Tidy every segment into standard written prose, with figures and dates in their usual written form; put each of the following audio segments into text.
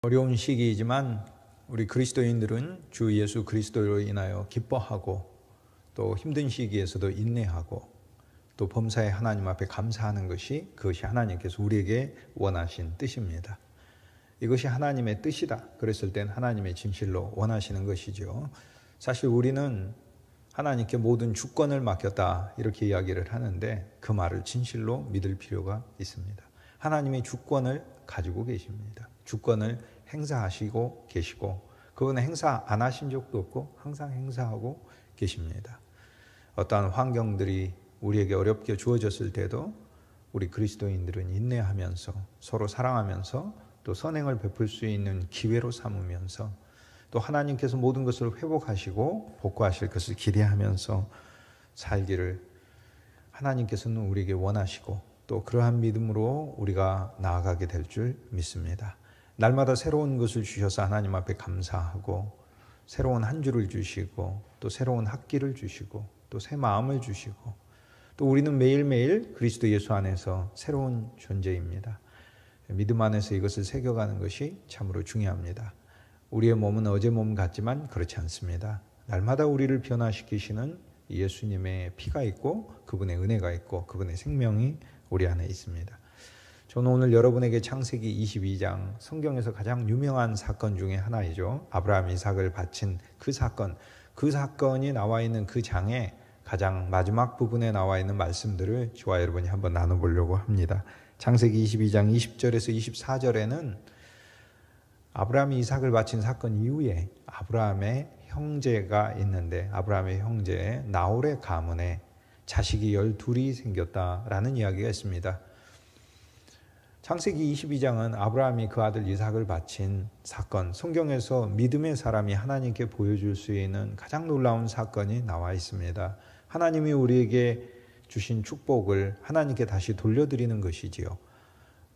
어려운 시기이지만 우리 그리스도인들은 주 예수 그리스도로 인하여 기뻐하고 또 힘든 시기에서도 인내하고 또 범사에 하나님 앞에 감사하는 그것이 하나님께서 우리에게 원하신 뜻입니다. 이것이 하나님의 뜻이다 그랬을 땐 하나님의 진실로 원하시는 것이죠. 사실 우리는 하나님께 모든 주권을 맡겼다 이렇게 이야기를 하는데 그 말을 진실로 믿을 필요가 있습니다. 하나님이 주권을 가지고 계십니다. 주권을 행사하시고 계시고 그분은 행사 안 하신 적도 없고 항상 행사하고 계십니다. 어떠한 환경들이 우리에게 어렵게 주어졌을 때도 우리 그리스도인들은 인내하면서 서로 사랑하면서 또 선행을 베풀 수 있는 기회로 삼으면서 또 하나님께서 모든 것을 회복하시고 복구하실 것을 기대하면서 살기를 하나님께서는 우리에게 원하시고 또 그러한 믿음으로 우리가 나아가게 될 줄 믿습니다. 날마다 새로운 것을 주셔서 하나님 앞에 감사하고 새로운 한 주를 주시고 또 새로운 학기를 주시고 또 새 마음을 주시고 또 우리는 매일매일 그리스도 예수 안에서 새로운 존재입니다. 믿음 안에서 이것을 새겨가는 것이 참으로 중요합니다. 우리의 몸은 어제 몸 같지만 그렇지 않습니다. 날마다 우리를 변화시키시는 예수님의 피가 있고 그분의 은혜가 있고 그분의 생명이 우리 안에 있습니다. 저는 오늘 여러분에게 창세기 22장 성경에서 가장 유명한 사건 중에 하나이죠. 아브라함 이삭을 바친 그 사건이 나와 있는 그 장의 가장 마지막 부분에 나와 있는 말씀들을 저와 여러분이 한번 나눠보려고 합니다. 창세기 22장 20절에서 24절에는 아브라함이 이삭을 바친 사건 이후에 아브라함의 형제가 있는데 아브라함의 형제 나홀의 가문에 자식이 12이 생겼다라는 이야기가 있습니다. 창세기 22장은 아브라함이 그 아들 이삭을 바친 사건, 성경에서 믿음의 사람이 하나님께 보여줄 수 있는 가장 놀라운 사건이 나와 있습니다. 하나님이 우리에게 주신 축복을 하나님께 다시 돌려드리는 것이지요.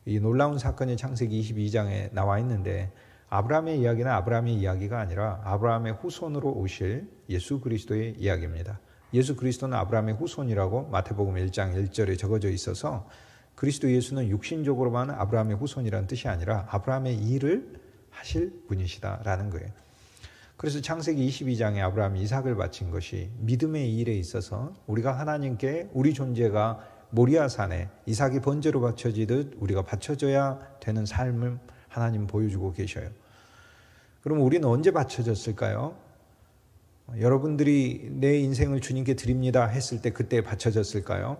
이 놀라운 사건이 창세기 22장에 나와 있는데 아브라함의 이야기는 아브라함의 이야기가 아니라 아브라함의 후손으로 오실 예수 그리스도의 이야기입니다. 예수 그리스도는 아브라함의 후손이라고 마태복음 1장 1절에 적어져 있어서 그리스도 예수는 육신적으로만 아브라함의 후손이라는 뜻이 아니라 아브라함의 일을 하실 분이시다라는 거예요. 그래서 창세기 22장에 아브라함이 이삭을 바친 것이 믿음의 일에 있어서 우리가 하나님께 우리 존재가 모리아산에 이삭이 번제로 바쳐지듯 우리가 바쳐져야 되는 삶을 하나님 보여주고 계셔요. 그럼 우리는 언제 바쳐졌을까요? 여러분들이 내 인생을 주님께 드립니다 했을 때 그때 바쳐졌을까요?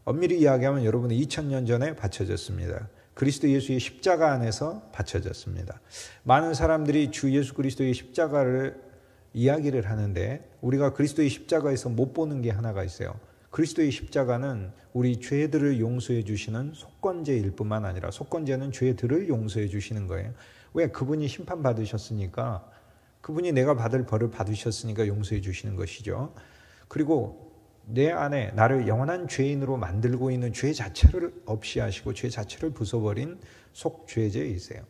엄밀히 이야기하면 여러분은 2000년 전에 바쳐졌습니다. 그리스도 예수의 십자가 안에서 바쳐졌습니다. 많은 사람들이 주 예수 그리스도의 십자가를 이야기를 하는데 우리가 그리스도의 십자가에서 못 보는 게 하나가 있어요. 그리스도의 십자가는 우리 죄들을 용서해 주시는 속건제일 뿐만 아니라 속건제는 죄들을 용서해 주시는 거예요. 왜? 그분이 심판받으셨으니까 그분이 내가 받을 벌을 받으셨으니까 용서해 주시는 것이죠. 그리고 내 안에 나를 영원한 죄인으로 만들고 있는 죄 자체를 없이 하시고 죄 자체를 부숴버린 속죄제이세요.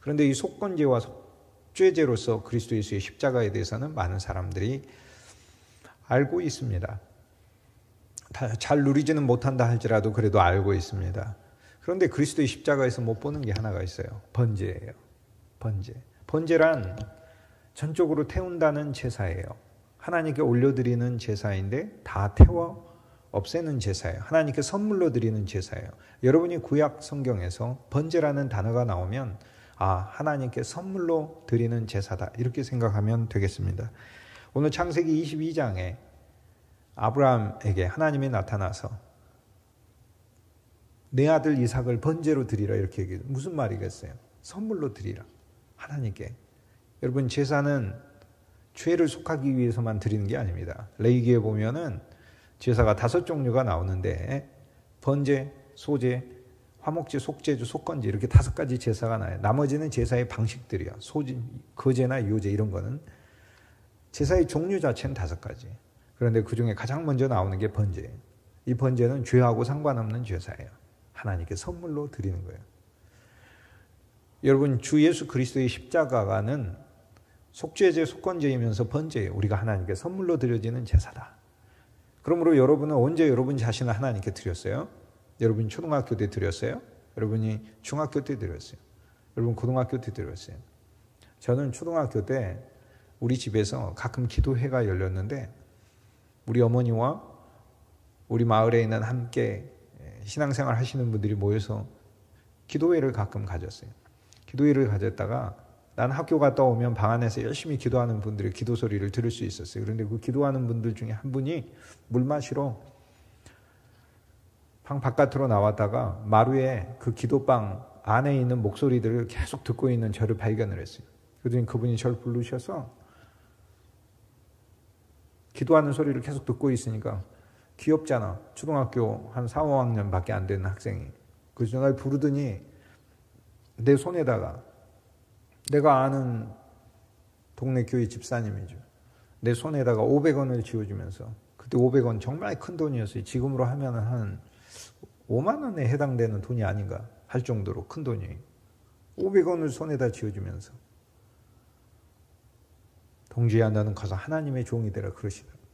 그런데 이 속건제와 속죄제로서 그리스도 예수의 십자가에 대해서는 많은 사람들이 알고 있습니다. 잘 누리지는 못한다 할지라도 그래도 알고 있습니다. 그런데 그리스도의 십자가에서 못 보는 게 하나가 있어요. 번제예요. 번제란 전적으로 태운다는 제사예요. 하나님께 올려드리는 제사인데 다 태워 없애는 제사예요. 하나님께 선물로 드리는 제사예요. 여러분이 구약 성경에서 번제라는 단어가 나오면 하나님께 선물로 드리는 제사다 이렇게 생각하면 되겠습니다. 오늘 창세기 22장에 아브라함에게 하나님이 나타나서 내 아들 이삭을 번제로 드리라 이렇게 얘기해요. 무슨 말이겠어요? 선물로 드리라. 하나님께. 여러분 제사는 죄를 속하기 위해서만 드리는 게 아닙니다. 레위기에 보면은 제사가 5종류가 나오는데 번제, 소제, 화목제, 속죄제, 속건제 이렇게 5가지 제사가 나요. 나머지는 제사의 방식들이야. 거제나 유제 이런 거는 제사의 종류 자체는 5가지. 그런데 그중에 가장 먼저 나오는 게 번제예요. 이 번제는 죄하고 상관없는 제사예요. 하나님께 선물로 드리는 거예요. 여러분 주 예수 그리스도의 십자가는 속죄제, 속건제이면서 번제예요. 우리가 하나님께 선물로 드려지는 제사다. 그러므로 여러분은 언제 여러분 자신을 하나님께 드렸어요? 여러분이 초등학교 때 드렸어요? 여러분이 중학교 때 드렸어요? 여러분 고등학교 때 들었어요. 저는 초등학교 때 우리 집에서 가끔 기도회가 열렸는데 우리 어머니와 우리 마을에 있는 함께 신앙생활 하시는 분들이 모여서 기도회를 가끔 가졌어요. 기도회를 가졌다가 난 학교 갔다 오면 방 안에서 열심히 기도하는 분들의 기도 소리를 들을 수 있었어요. 그런데 그 기도하는 분들 중에 한 분이 물 마시러 방 바깥으로 나왔다가 마루에 그 기도방 안에 있는 목소리들을 계속 듣고 있는 저를 발견을 했어요. 그랬더니 그분이 저를 부르셔서 기도하는 소리를 계속 듣고 있으니까 귀엽잖아. 초등학교 한 4, 5학년밖에 안 되는 학생이. 그래서 날 부르더니 내 손에다가 내가 아는 동네 교회 집사님이죠. 내 손에다가 500원을 쥐어주면서 그때 500원 정말 큰 돈이었어요. 지금으로 하면 한 5만 원에 해당되는 돈이 아닌가 할 정도로 큰 돈이에요. 500원을 손에다 쥐어주면서 동주야 너는 가서 하나님의 종이 되라 그러시더라고요.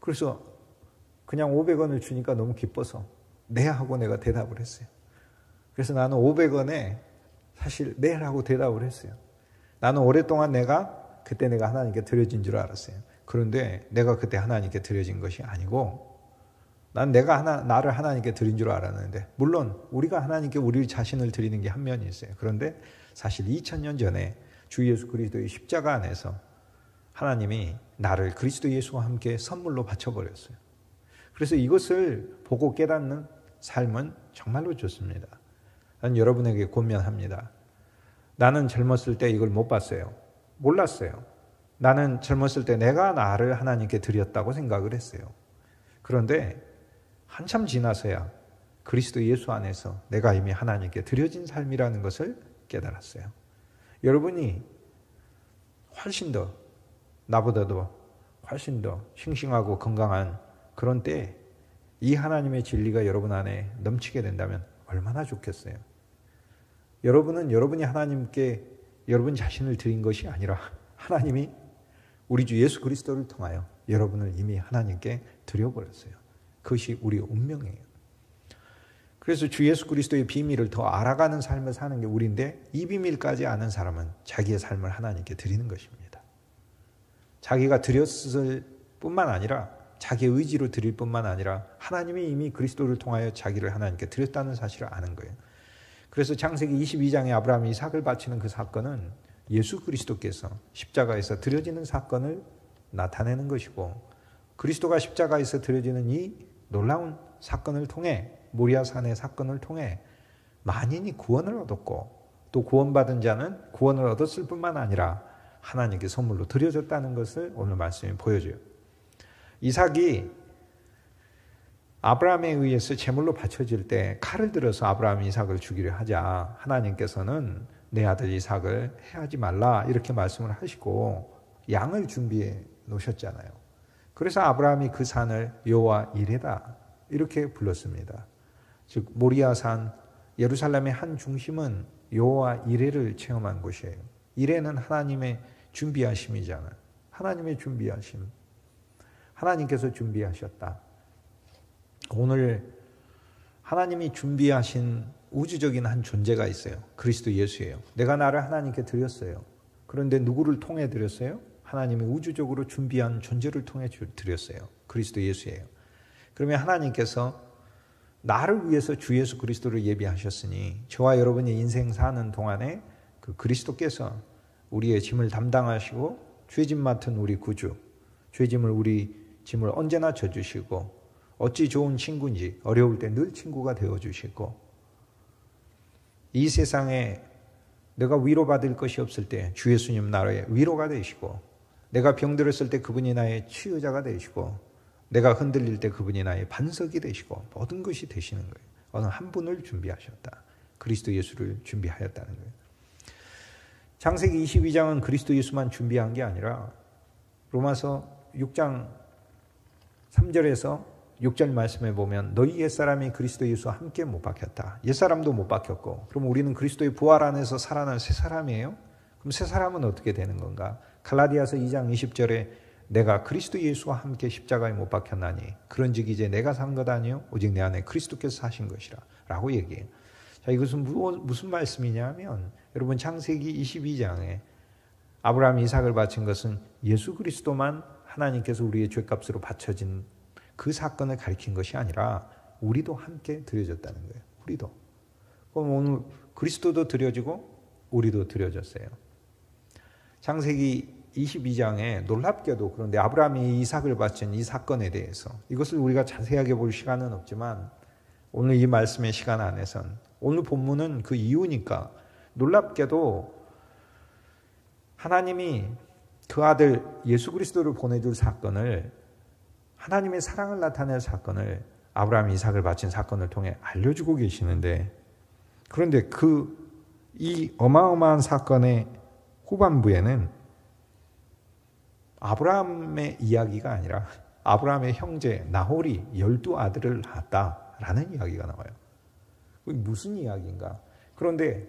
그래서 그냥 500원을 주니까 너무 기뻐서 네 하고 내가 대답을 했어요. 그래서 나는 500원에 사실 네 하고 대답을 했어요. 나는 오랫동안 그때 내가 하나님께 드려진 줄 알았어요. 그런데 내가 그때 하나님께 드려진 것이 아니고 난 나를 하나님께 드린 줄 알았는데 물론 우리가 하나님께 우리 자신을 드리는 게 한 면이 있어요. 그런데 사실 2000년 전에 주 예수 그리스도의 십자가 안에서 하나님이 나를 그리스도 예수와 함께 선물로 바쳐버렸어요. 그래서 이것을 보고 깨닫는 삶은 정말로 좋습니다. 난 여러분에게 권면합니다. 나는 젊었을 때 이걸 못 봤어요. 몰랐어요. 나는 젊었을 때 내가 나를 하나님께 드렸다고 생각을 했어요. 그런데 한참 지나서야 그리스도 예수 안에서 내가 이미 하나님께 드려진 삶이라는 것을 깨달았어요. 여러분이 훨씬 더 나보다도 훨씬 더 싱싱하고 건강한 그런 때에 이 하나님의 진리가 여러분 안에 넘치게 된다면 얼마나 좋겠어요. 여러분은 여러분이 하나님께 여러분 자신을 드린 것이 아니라 하나님이 우리 주 예수 그리스도를 통하여 여러분을 이미 하나님께 드려버렸어요. 그것이 우리의 운명이에요. 그래서 주 예수 그리스도의 비밀을 더 알아가는 삶을 사는 게 우리인데 이 비밀까지 아는 사람은 자기의 삶을 하나님께 드리는 것입니다. 자기가 드렸을 뿐만 아니라 자기의 의지로 드릴 뿐만 아니라 하나님이 이미 그리스도를 통하여 자기를 하나님께 드렸다는 사실을 아는 거예요. 그래서 창세기 22장에 아브라함이 이삭을 바치는 그 사건은 예수 그리스도께서 십자가에서 드려지는 사건을 나타내는 것이고 그리스도가 십자가에서 드려지는 이 놀라운 사건을 통해 모리아산의 사건을 통해 만인이 구원을 얻었고 또 구원받은 자는 구원을 얻었을 뿐만 아니라 하나님께 선물로 드려졌다는 것을 오늘 말씀이 보여줘요. 이삭이 아브라함에 의해서 제물로 바쳐질 때 칼을 들어서 아브라함이 이삭을 죽이려 하자 하나님께서는 내 아들 이삭을 해하지 말라 이렇게 말씀을 하시고 양을 준비해 놓으셨잖아요. 그래서 아브라함이 그 산을 여호와 이레다 이렇게 불렀습니다. 즉 모리아산 예루살렘의 한 중심은 여호와 이레를 체험한 곳이에요. 이레는 하나님의 준비하심이잖아요. 하나님의 준비하심. 하나님께서 준비하셨다. 오늘 하나님이 준비하신 우주적인 한 존재가 있어요. 그리스도 예수예요. 내가 나를 하나님께 드렸어요. 그런데 누구를 통해 드렸어요? 하나님이 우주적으로 준비한 존재를 통해 드렸어요. 그리스도 예수예요. 그러면 하나님께서 나를 위해서 주 예수 그리스도를 예비하셨으니 저와 여러분이 인생 사는 동안에 그 그리스도께서 우리의 짐을 담당하시고 죄짐 맡은 우리 구주, 우리 짐을 언제나 져주시고 어찌 좋은 친구인지 어려울 때 늘 친구가 되어주시고 이 세상에 내가 위로받을 것이 없을 때 주 예수님 나라의 위로가 되시고 내가 병들었을 때 그분이 나의 치유자가 되시고 내가 흔들릴 때 그분이 나의 반석이 되시고 모든 것이 되시는 거예요. 어느 한 분을 준비하셨다. 그리스도 예수를 준비하였다는 거예요. 창세기 22장은 그리스도 예수만 준비한 게 아니라 로마서 6장 3절에서 6절 말씀에 보면 너희 옛사람이 그리스도 예수와 함께 못 박혔다. 옛사람도 못 박혔고 그럼 우리는 그리스도의 부활 안에서 살아난 새 사람이에요? 그럼 새 사람은 어떻게 되는 건가? 갈라디아서 2장 20절에 내가 그리스도 예수와 함께 십자가에 못 박혔나니 그런즉 이제 내가 산 것 아니요 오직 내 안에 그리스도께서 사신 것이라 라고 얘기해요. 자, 이것은 무슨 말씀이냐면 여러분 창세기 22장에 아브라함이 이삭을 바친 것은 예수 그리스도만 하나님께서 우리의 죄값으로 바쳐진 그 사건을 가리킨 것이 아니라 우리도 함께 드려졌다는 거예요. 우리도. 그럼 오늘 그리스도도 드려지고 우리도 드려졌어요. 창세기 22장에 놀랍게도 그런데 아브라함이 이삭을 바친 이 사건에 대해서 이것을 우리가 자세하게 볼 시간은 없지만 오늘 이 말씀의 시간 안에선 오늘 본문은 그 이유니까 놀랍게도 하나님이 그 아들 예수 그리스도를 보내줄 사건을 하나님의 사랑을 나타낼 사건을 아브라함이 이삭을 바친 사건을 통해 알려주고 계시는데 그런데 이 어마어마한 사건의 후반부에는 아브라함의 이야기가 아니라 아브라함의 형제 나홀이 12아들을 낳았다라는 이야기가 나와요. 무슨 이야기인가? 그런데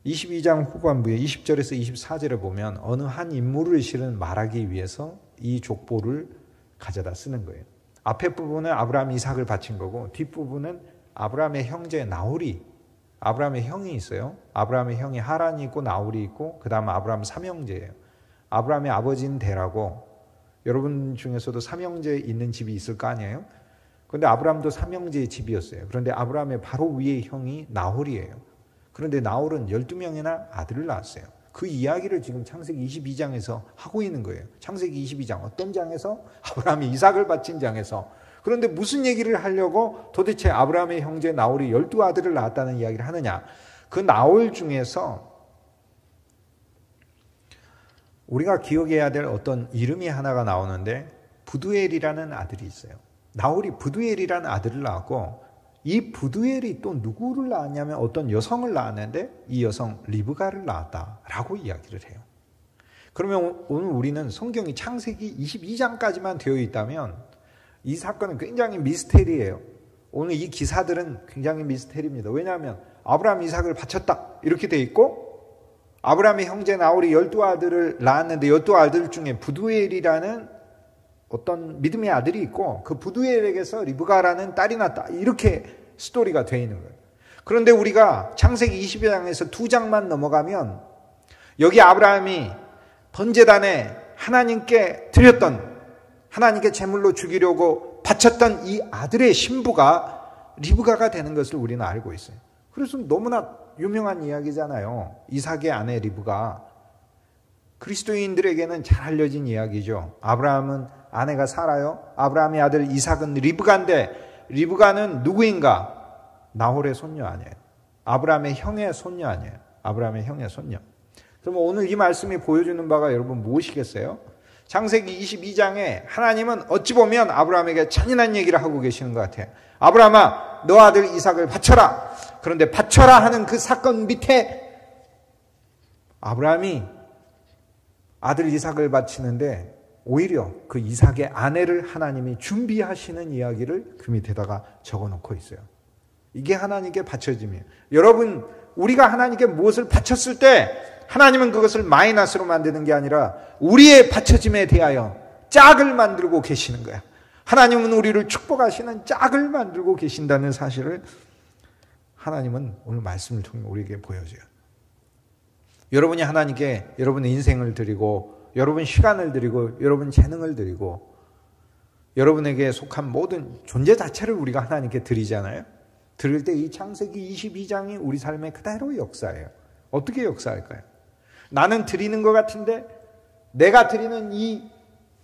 22장 후반부에 20절에서 24절에 보면 어느 한 인물을 실은 말하기 위해서 이 족보를 가져다 쓰는 거예요. 앞에 부분은 아브라함이 이삭을 바친 거고 뒷부분은 아브라함의 형제 나홀이 아브라함의 형이 있어요. 아브라함의 형이 하란이 있고 나홀이 있고 그 다음 아브라함 삼형제예요. 아브라함의 아버지는 데라고 여러분 중에서도 삼형제 있는 집이 있을 거 아니에요? 그런데 아브라함도 삼형제의 집이었어요. 그런데 아브라함의 바로 위의 형이 나홀이에요. 그런데 나홀은 12명이나 아들을 낳았어요. 그 이야기를 지금 창세기 22장에서 하고 있는 거예요. 창세기 22장 어떤 장에서? 아브라함이 이삭을 바친 장에서. 그런데 무슨 얘기를 하려고 도대체 아브라함의 형제 나홀이 12아들을 낳았다는 이야기를 하느냐? 그 나홀 중에서 우리가 기억해야 될 어떤 이름이 하나가 나오는데 부두엘이라는 아들이 있어요. 나홀이 부두엘이라는 아들을 낳았고 이 부두엘이 또 누구를 낳았냐면 어떤 여성을 낳았는데 이 여성 리브가를 낳았다라고 이야기를 해요. 그러면 오늘 우리는 성경이 창세기 22장까지만 되어 있다면 이 사건은 굉장히 미스테리예요. 오늘 이 기사들은 굉장히 미스테리입니다. 왜냐하면 아브라함 이삭을 바쳤다 이렇게 돼 있고 아브라함의 형제 나홀이 12아들을 낳았는데 12아들 중에 부두엘이라는 어떤 믿음의 아들이 있고 그 부두엘에게서 리브가라는 딸이 났다. 이렇게 스토리가 되어 있는 거예요. 그런데 우리가 창세기 22장에서 2장만 넘어가면 여기 아브라함이 번제단에 하나님께 드렸던 하나님께 제물로 죽이려고 바쳤던 이 아들의 신부가 리브가가 되는 것을 우리는 알고 있어요. 그래서 너무나 유명한 이야기잖아요. 이삭의 아내 리브가. 그리스도인들에게는 잘 알려진 이야기죠. 아브라함은 아내가 사라요. 아브라함의 아들 이삭은 리브가인데 리브가는 누구인가? 나홀의 손녀 아니에요. 아브라함의 형의 손녀 아니에요. 아브라함의 형의 손녀. 그러면 오늘 이 말씀이 보여주는 바가 여러분 무엇이겠어요? 창세기 22장에 하나님은 어찌 보면 아브라함에게 잔인한 얘기를 하고 계시는 것 같아요. 아브라함아, 너 아들 이삭을 바쳐라. 그런데 바쳐라 하는 그 사건 밑에 아브라함이 아들 이삭을 바치는데 오히려 그 이삭의 아내를 하나님이 준비하시는 이야기를 그 밑에다가 적어놓고 있어요. 이게 하나님께 바쳐짐이에요. 여러분, 우리가 하나님께 무엇을 바쳤을 때 하나님은 그것을 마이너스로 만드는 게 아니라 우리의 바쳐짐에 대하여 짝을 만들고 계시는 거야. 하나님은 우리를 축복하시는 짝을 만들고 계신다는 사실을 하나님은 오늘 말씀을 통해 우리에게 보여줘요. 여러분이 하나님께 여러분의 인생을 드리고 여러분 시간을 드리고 여러분 재능을 드리고 여러분에게 속한 모든 존재 자체를 우리가 하나님께 드리잖아요. 드릴 때 이 창세기 22장이 우리 삶의 그대로 역사예요. 어떻게 역사할까요? 나는 드리는 것 같은데 내가 드리는 이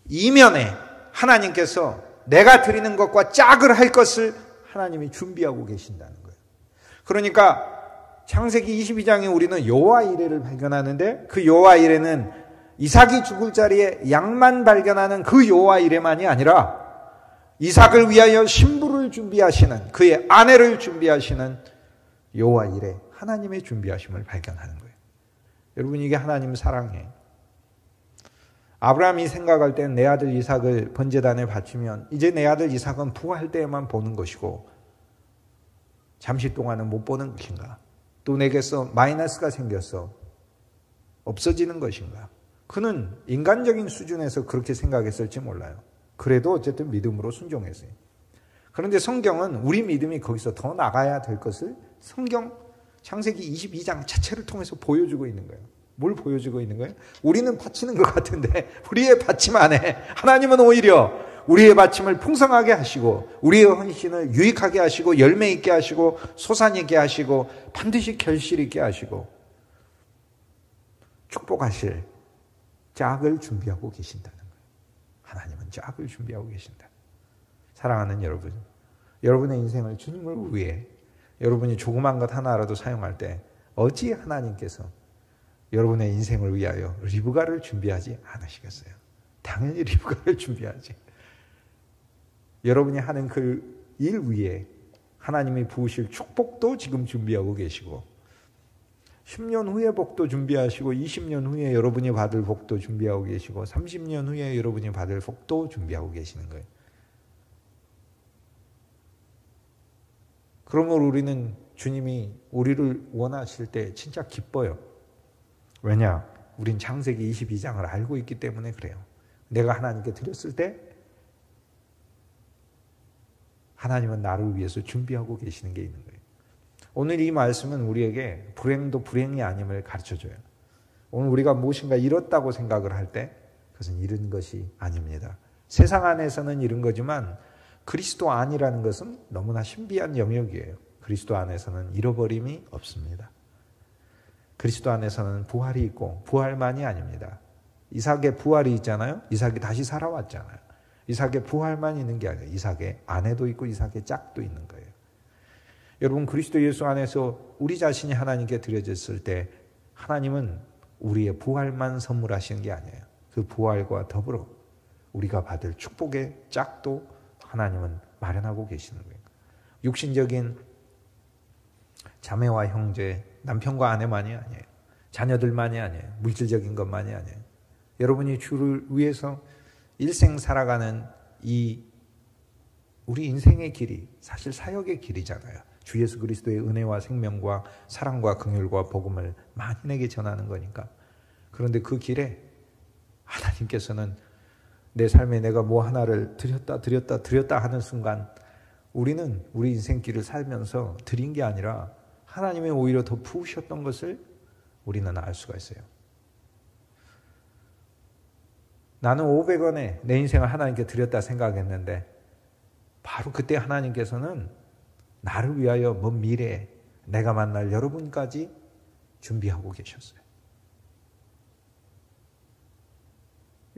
이면에 하나님께서 내가 드리는 것과 짝을 할 것을 하나님이 준비하고 계신다는 거예요. 그러니까 창세기 22장에 우리는 여호와 이레를 발견하는데 그 여호와 이레는 이삭이 죽을 자리에 양만 발견하는 그 여호와 이레만이 아니라 이삭을 위하여 신부를 준비하시는 그의 아내를 준비하시는 여호와 이레 하나님의 준비하심을 발견하는 거예요. 여러분 이게 하나님 사랑이에요. 아브라함이 생각할 때는 내 아들 이삭을 번제단에 바치면 이제 내 아들 이삭은 부활할 때에만 보는 것이고 잠시 동안은 못 보는 것인가? 또 내게서 마이너스가 생겼어. 없어지는 것인가? 그는 인간적인 수준에서 그렇게 생각했을지 몰라요. 그래도 어쨌든 믿음으로 순종했어요. 그런데 성경은 우리 믿음이 거기서 더 나가야 될 것을 성경 창세기 22장 자체를 통해서 보여주고 있는 거예요. 뭘 보여주고 있는 거예요? 우리는 바치는 것 같은데 우리의 바침 안에 하나님은 오히려 우리의 바침을 풍성하게 하시고 우리의 헌신을 유익하게 하시고 열매 있게 하시고 소산 있게 하시고 반드시 결실 있게 하시고 축복하실 짝을 준비하고 계신다는 거예요. 하나님은 짝을 준비하고 계신다. 사랑하는 여러분, 여러분의 인생을 주님을 위해 여러분이 조그만 것 하나라도 사용할 때 어찌 하나님께서 여러분의 인생을 위하여 리브가를 준비하지 않으시겠어요? 당연히 리브가를 준비하지. 여러분이 하는 그 일 위에 하나님이 부으실 축복도 지금 준비하고 계시고 10년 후에 복도 준비하시고 20년 후에 여러분이 받을 복도 준비하고 계시고 30년 후에 여러분이 받을 복도 준비하고 계시는 거예요. 그러므로 우리는 주님이 우리를 원하실 때 진짜 기뻐요. 왜냐? 우린 창세기 22장을 알고 있기 때문에 그래요. 내가 하나님께 드렸을 때 하나님은 나를 위해서 준비하고 계시는 게 있는 거예요. 오늘 이 말씀은 우리에게 불행도 불행이 아님을 가르쳐줘요. 오늘 우리가 무엇인가 잃었다고 생각을 할 때 그것은 잃은 것이 아닙니다. 세상 안에서는 잃은 거지만 그리스도 안이라는 것은 너무나 신비한 영역이에요. 그리스도 안에서는 잃어버림이 없습니다. 그리스도 안에서는 부활이 있고 부활만이 아닙니다. 이삭의 부활이 있잖아요. 이삭이 다시 살아왔잖아요. 이삭의 부활만 있는 게 아니에요. 이삭의 아내도 있고 이삭의 짝도 있는 거예요. 여러분 그리스도 예수 안에서 우리 자신이 하나님께 드려졌을 때 하나님은 우리의 부활만 선물하시는 게 아니에요. 그 부활과 더불어 우리가 받을 축복의 짝도 하나님은 마련하고 계시는 거예요. 육신적인 자매와 형제, 남편과 아내만이 아니에요. 자녀들만이 아니에요. 물질적인 것만이 아니에요. 여러분이 주를 위해서 일생 살아가는 이 우리 인생의 길이 사실 사역의 길이잖아요. 주 예수 그리스도의 은혜와 생명과 사랑과 긍휼과 복음을 만인에게 전하는 거니까. 그런데 그 길에 하나님께서는 내 삶에 내가 뭐 하나를 드렸다 하는 순간 우리는 우리 인생길을 살면서 드린 게 아니라 하나님이 오히려 더 부으셨던 것을 우리는 알 수가 있어요. 나는 500원에 내 인생을 하나님께 드렸다 생각했는데 바로 그때 하나님께서는 나를 위하여 먼 미래에 내가 만날 여러분까지 준비하고 계셨어요.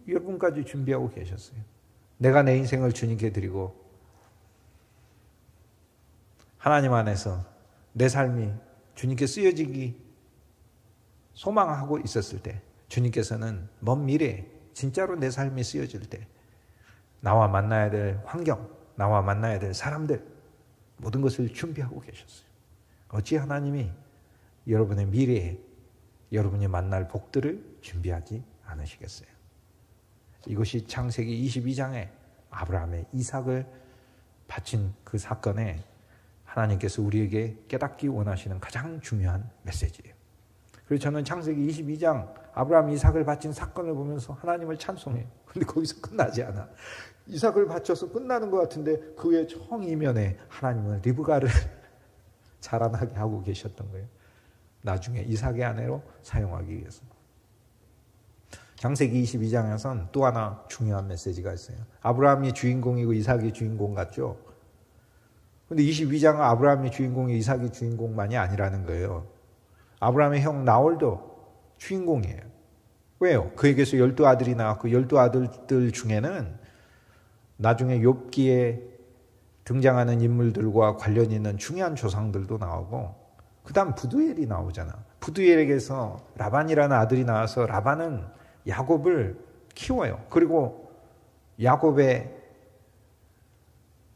여러분까지 준비하고 계셨어요. 내가 내 인생을 주님께 드리고 하나님 안에서 내 삶이 주님께 쓰여지기 소망하고 있었을 때 주님께서는 먼 미래에 진짜로 내 삶이 쓰여질 때 나와 만나야 될 환경, 나와 만나야 될 사람들 모든 것을 준비하고 계셨어요. 어찌 하나님이 여러분의 미래에 여러분이 만날 복들을 준비하지 않으시겠어요? 이것이 창세기 22장에 아브라함의 이삭을 바친 그 사건에 하나님께서 우리에게 깨닫기 원하시는 가장 중요한 메시지예요. 그래서 저는 창세기 22장 아브라함이 이삭을 바친 사건을 보면서 하나님을 찬송해요. 근데 거기서 끝나지 않아. 이삭을 바쳐서 끝나는 것 같은데 그 외 정이면에 하나님은 리브가를 자라나게 하고 계셨던 거예요. 나중에 이삭의 아내로 사용하기 위해서. 창세기 22장에선 또 하나 중요한 메시지가 있어요. 아브라함이 주인공이고 이삭이 주인공 같죠? 근데 22장은 아브라함이 주인공이 이삭이 주인공만이 아니라는 거예요. 아브라함의 형 나홀도 주인공이에요. 왜요? 그에게서 12아들이 나왔고 12아들들 중에는 나중에 욥기에 등장하는 인물들과 관련 있는 중요한 조상들도 나오고 그 다음 부두엘이 나오잖아. 부두엘에게서 라반이라는 아들이 나와서 라반은 야곱을 키워요. 그리고 야곱의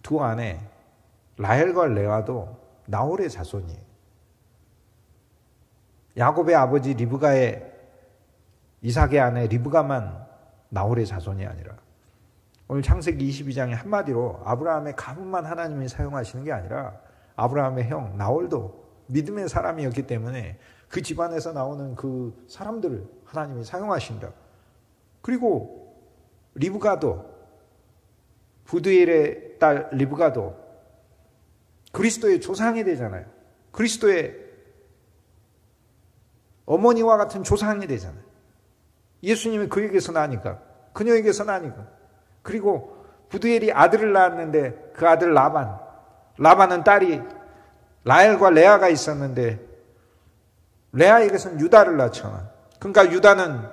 두 아내 라헬과 레아도 나홀의 자손이에요. 야곱의 아버지 리브가의 이삭의 아내 리브가만 나홀의 자손이 아니라 오늘 창세기 22장의 한마디로 아브라함의 가문만 하나님이 사용하시는 게 아니라 아브라함의 형 나홀도 믿음의 사람이었기 때문에 그 집안에서 나오는 그 사람들을 하나님이 사용하신다. 그리고 리브가도 부두엘의 딸 리브가도 그리스도의 조상이 되잖아요. 그리스도의 어머니와 같은 조상이 되잖아요. 예수님이 그에게서 나니까, 그녀에게서 나니까. 그리고 부두엘이 아들을 낳았는데 그 아들 라반은 딸이 라헬과 레아가 있었는데 레아에게서는 유다를 낳잖아. 그러니까 유다는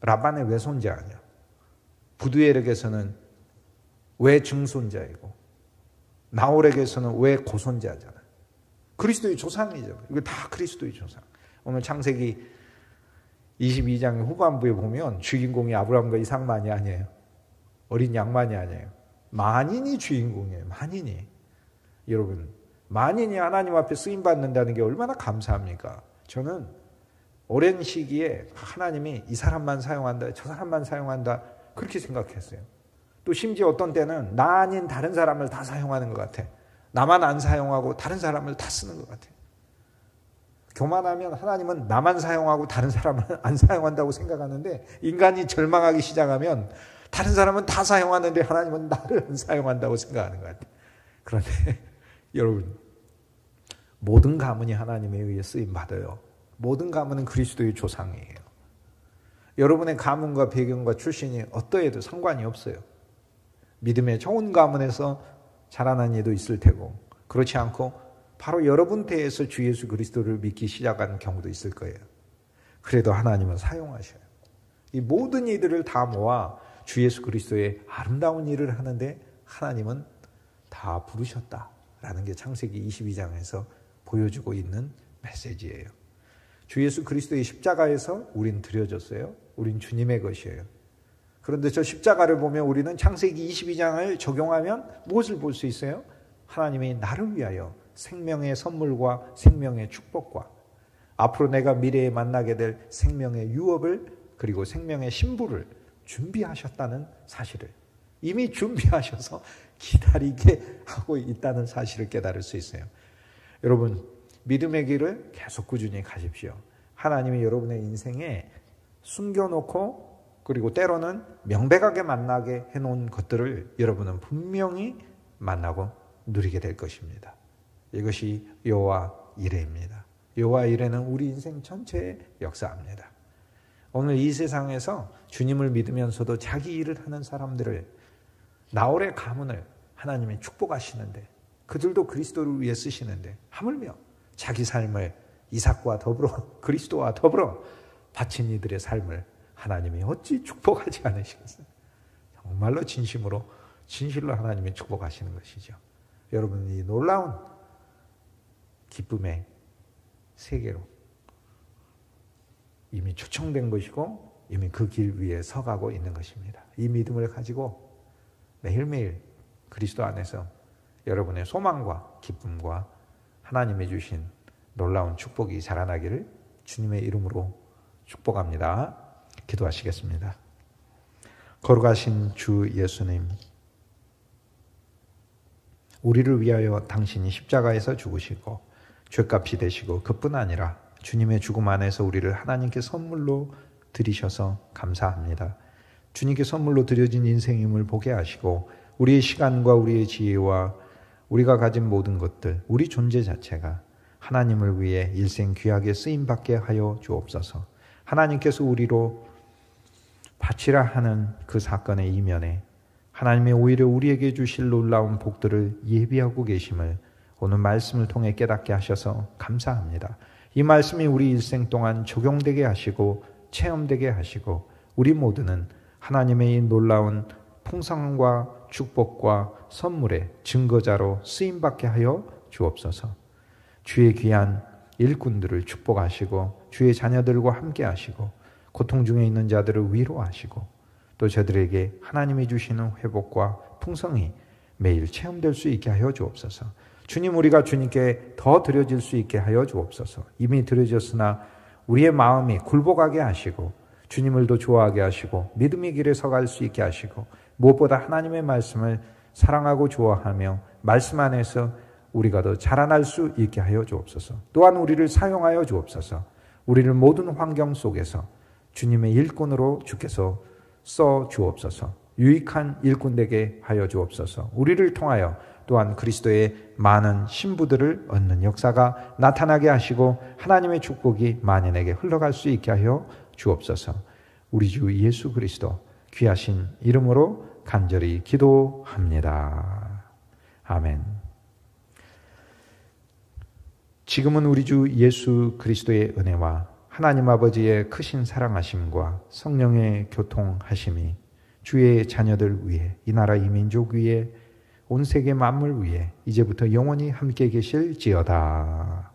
라반의 외손자 아니야. 부두엘에게서는 외증손자이고 나홀에게서는 외고손자잖아. 그리스도의 조상이죠. 이거 다 그리스도의 조상. 오늘 창세기 22장 후반부에 보면 주인공이 아브라함과 이삭만이 아니에요. 어린 양만이 아니에요. 만인이 주인공이에요. 만인이. 여러분, 만인이 하나님 앞에 쓰임받는다는 게 얼마나 감사합니까? 저는 오랜 시기에 하나님이 이 사람만 사용한다, 저 사람만 사용한다 그렇게 생각했어요. 또 심지어 어떤 때는 나 아닌 다른 사람을 다 사용하는 것 같아. 나만 안 사용하고 다른 사람을 다 쓰는 것 같아. 교만하면 하나님은 나만 사용하고 다른 사람을 안 사용한다고 생각하는데 인간이 절망하기 시작하면 다른 사람은 다 사용하는데 하나님은 나를 안 사용한다고 생각하는 것 같아. 그런데 여러분, 모든 가문이 하나님에 의해 쓰임받아요. 모든 가문은 그리스도의 조상이에요. 여러분의 가문과 배경과 출신이 어떠해도 상관이 없어요. 믿음의 좋은 가문에서 자라난 이도 있을 테고 그렇지 않고 바로 여러분 때에서 주 예수 그리스도를 믿기 시작한 경우도 있을 거예요. 그래도 하나님은 사용하셔요. 이 모든 이들을 다 모아 주 예수 그리스도의 아름다운 일을 하는데 하나님은 다 부르셨다라는 게 창세기 22장에서 보여주고 있는 메시지예요. 주 예수 그리스도의 십자가에서 우린 드려졌어요. 우린 주님의 것이에요. 그런데 저 십자가를 보면 우리는 창세기 22장을 적용하면 무엇을 볼 수 있어요? 하나님이 나를 위하여 생명의 선물과 생명의 축복과 앞으로 내가 미래에 만나게 될 생명의 유업을 그리고 생명의 신부를 준비하셨다는 사실을 이미 준비하셔서 기다리게 하고 있다는 사실을 깨달을 수 있어요. 여러분, 믿음의 길을 계속 꾸준히 가십시오. 하나님이 여러분의 인생에 숨겨놓고 그리고 때로는 명백하게 만나게 해놓은 것들을 여러분은 분명히 만나고 누리게 될 것입니다. 이것이 여호와 이레입니다. 여호와 이레는 우리 인생 전체의 역사입니다. 오늘 이 세상에서 주님을 믿으면서도 자기 일을 하는 사람들을 나홀의 가문을 하나님이 축복하시는데 그들도 그리스도를 위해 쓰시는데 하물며 자기 삶을 이삭과 더불어 그리스도와 더불어 바친 이들의 삶을 하나님이 어찌 축복하지 않으시겠어요? 정말로 진실로 하나님이 축복하시는 것이죠. 여러분, 이 놀라운 기쁨의 세계로 이미 초청된 것이고 이미 그 길 위에 서가고 있는 것입니다. 이 믿음을 가지고 매일매일 그리스도 안에서 여러분의 소망과 기쁨과 하나님이 주신 놀라운 축복이 자라나기를 주님의 이름으로 축복합니다. 기도하시겠습니다. 거룩하신 주 예수님, 우리를 위하여 당신이 십자가에서 죽으시고 죄값이 되시고 그뿐 아니라 주님의 죽음 안에서 우리를 하나님께 선물로 드리셔서 감사합니다. 주님께 선물로 드려진 인생임을 보게 하시고 우리의 시간과 우리의 지혜와 우리가 가진 모든 것들, 우리 존재 자체가 하나님을 위해 일생 귀하게 쓰임받게 하여 주옵소서. 하나님께서 우리로 바치라 하는 그 사건의 이면에 하나님이 오히려 우리에게 주실 놀라운 복들을 예비하고 계심을 오늘 말씀을 통해 깨닫게 하셔서 감사합니다. 이 말씀이 우리 일생 동안 적용되게 하시고 체험되게 하시고 우리 모두는 하나님의 이 놀라운 풍성함과 축복과 선물의 증거자로 쓰임받게 하여 주옵소서. 주의 귀한 일꾼들을 축복하시고 주의 자녀들과 함께 하시고 고통 중에 있는 자들을 위로하시고 또 저들에게 하나님이 주시는 회복과 풍성이 매일 체험될 수 있게 하여 주옵소서. 주님, 우리가 주님께 더 드려질 수 있게 하여 주옵소서. 이미 드려졌으나 우리의 마음이 굴복하게 하시고 주님을 더 좋아하게 하시고 믿음의 길에 서갈 수 있게 하시고 무엇보다 하나님의 말씀을 사랑하고 좋아하며 말씀 안에서 우리가 더 자라날 수 있게 하여 주옵소서. 또한 우리를 사용하여 주옵소서. 우리를 모든 환경 속에서 주님의 일꾼으로 주께서 써 주옵소서. 유익한 일꾼 되게 하여 주옵소서. 우리를 통하여 또한 그리스도의 많은 신부들을 얻는 역사가 나타나게 하시고 하나님의 축복이 만인에게 흘러갈 수 있게 하여 주옵소서. 우리 주 예수 그리스도 귀하신 이름으로 간절히 기도합니다. 아멘. 지금은 우리 주 예수 그리스도의 은혜와 하나님 아버지의 크신 사랑하심과 성령의 교통하심이 주의 자녀들 위해, 이 나라 이 민족 위에, 온 세계 만물 위에 이제부터 영원히 함께 계실지어다.